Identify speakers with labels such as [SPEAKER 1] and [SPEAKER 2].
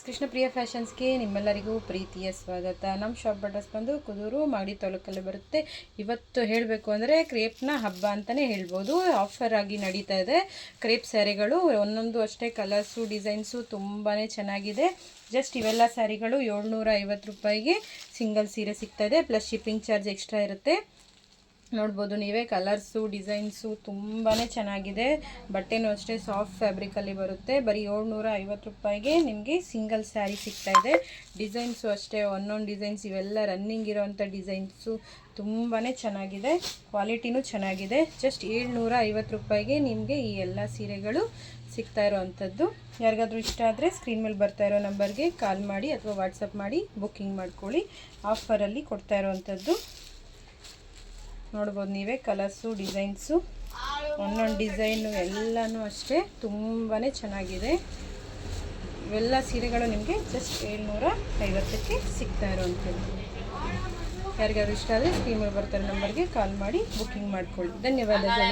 [SPEAKER 1] ಕೃಷ್ಣಪ್ರಿಯ ಫ್ಯಾಷನ್ಸ್ಗೆ ನಿಮ್ಮೆಲ್ಲರಿಗೂ ಪ್ರೀತಿಯ ಸ್ವಾಗತ. ನಮ್ಮ ಶಾಪ್ ಅಡ್ರೆಸ್ ಬಂದು ಕುದೂರು ಮಾಗಡಿ ತಾಲೂಕಲ್ಲಿ ಬರುತ್ತೆ. ಇವತ್ತು ಹೇಳಬೇಕು ಅಂದರೆ ಕ್ರೇಪ್ನ ಹಬ್ಬ ಅಂತಲೇ ಹೇಳ್ಬೋದು. ಆಫರ್ ಆಗಿ ನಡೀತಾ ಇದೆ. ಕ್ರೇಪ್ ಸ್ಯಾರಿಗಳು ಒಂದೊಂದು ಅಷ್ಟೇ ಕಲರ್ಸು ಡಿಸೈನ್ಸು ತುಂಬಾ ಚೆನ್ನಾಗಿದೆ. ಜಸ್ಟ್ ಇವೆಲ್ಲ ಸ್ಯಾರಿಗಳು 750 ರೂಪಾಯಿಗೆ ಸಿಂಗಲ್ ಸೀರೆ ಸಿಗ್ತಾ ಇದೆ. ಪ್ಲಸ್ ಶಿಪ್ಪಿಂಗ್ ಚಾರ್ಜ್ ಎಕ್ಸ್ಟ್ರಾ ಇರುತ್ತೆ. ನೋಡ್ಬೋದು ನೀವೇ, ಕಲರ್ಸು ಡಿಸೈನ್ಸು ತುಂಬಾ ಚೆನ್ನಾಗಿದೆ. ಬಟ್ಟೆನೂ ಅಷ್ಟೇ ಸಾಫ್ಟ್ ಫ್ಯಾಬ್ರಿಕಲ್ಲಿ ಬರುತ್ತೆ. ಬರೀ 750 ರೂಪಾಯಿಗೆ ನಿಮಗೆ ಸಿಂಗಲ್ ಸ್ಯಾರಿ ಸಿಗ್ತಾ ಇದೆ. ಡಿಸೈನ್ಸು ಅಷ್ಟೇ ಒಂದೊಂದು ಡಿಸೈನ್ಸ್ ಇವೆಲ್ಲ ರನ್ನಿಂಗ್ ಇರೋವಂಥ ಡಿಸೈನ್ಸು ತುಂಬಾ ಚೆನ್ನಾಗಿದೆ. ಕ್ವಾಲಿಟಿನೂ ಚೆನ್ನಾಗಿದೆ. ಜಸ್ಟ್ 750 ರೂಪಾಯಿಗೆ ನಿಮಗೆ ಈ ಎಲ್ಲ ಸೀರೆಗಳು ಸಿಗ್ತಾ ಇರೋವಂಥದ್ದು. ಯಾರಿಗಾದ್ರೂ ಇಷ್ಟ ಆದರೆ ಸ್ಕ್ರೀನ್ ಮೇಲೆ ಬರ್ತಾ ಇರೋ ನಂಬರ್ಗೆ ಕಾಲ್ ಮಾಡಿ ಅಥವಾ ವಾಟ್ಸಪ್ ಮಾಡಿ ಬುಕ್ಕಿಂಗ್ ಮಾಡ್ಕೊಳ್ಳಿ. ಆಫರಲ್ಲಿ ಕೊಡ್ತಾ ಇರೋವಂಥದ್ದು ನೋಡ್ಬೋದು ನೀವೇ. ಕಲರ್ಸು ಡಿಸೈನ್ಸು ಒಂದೊಂದು ಡಿಸೈನು ಎಲ್ಲನೂ ಅಷ್ಟೇ ತುಂಬಾ ಚೆನ್ನಾಗಿದೆ. ಇವೆಲ್ಲ ಸೀರೆಗಳು ನಿಮಗೆ ಜಸ್ಟ್ 750ಕ್ಕೆ ಸಿಗ್ತಾ ಇರೋವಂಥದ್ದು. ಯಾರಿಗಾದ್ರೂ ಇಷ್ಟ ಆದರೆ ಸ್ಕ್ರೀನ್ ಮೇಲೆ ಬರ್ತಾರೆ ನಂಬರ್ಗೆ ಕಾಲ್ ಮಾಡಿ ಬುಕ್ಕಿಂಗ್ ಮಾಡ್ಕೊಳ್ಳಿ. ಧನ್ಯವಾದಗಳು.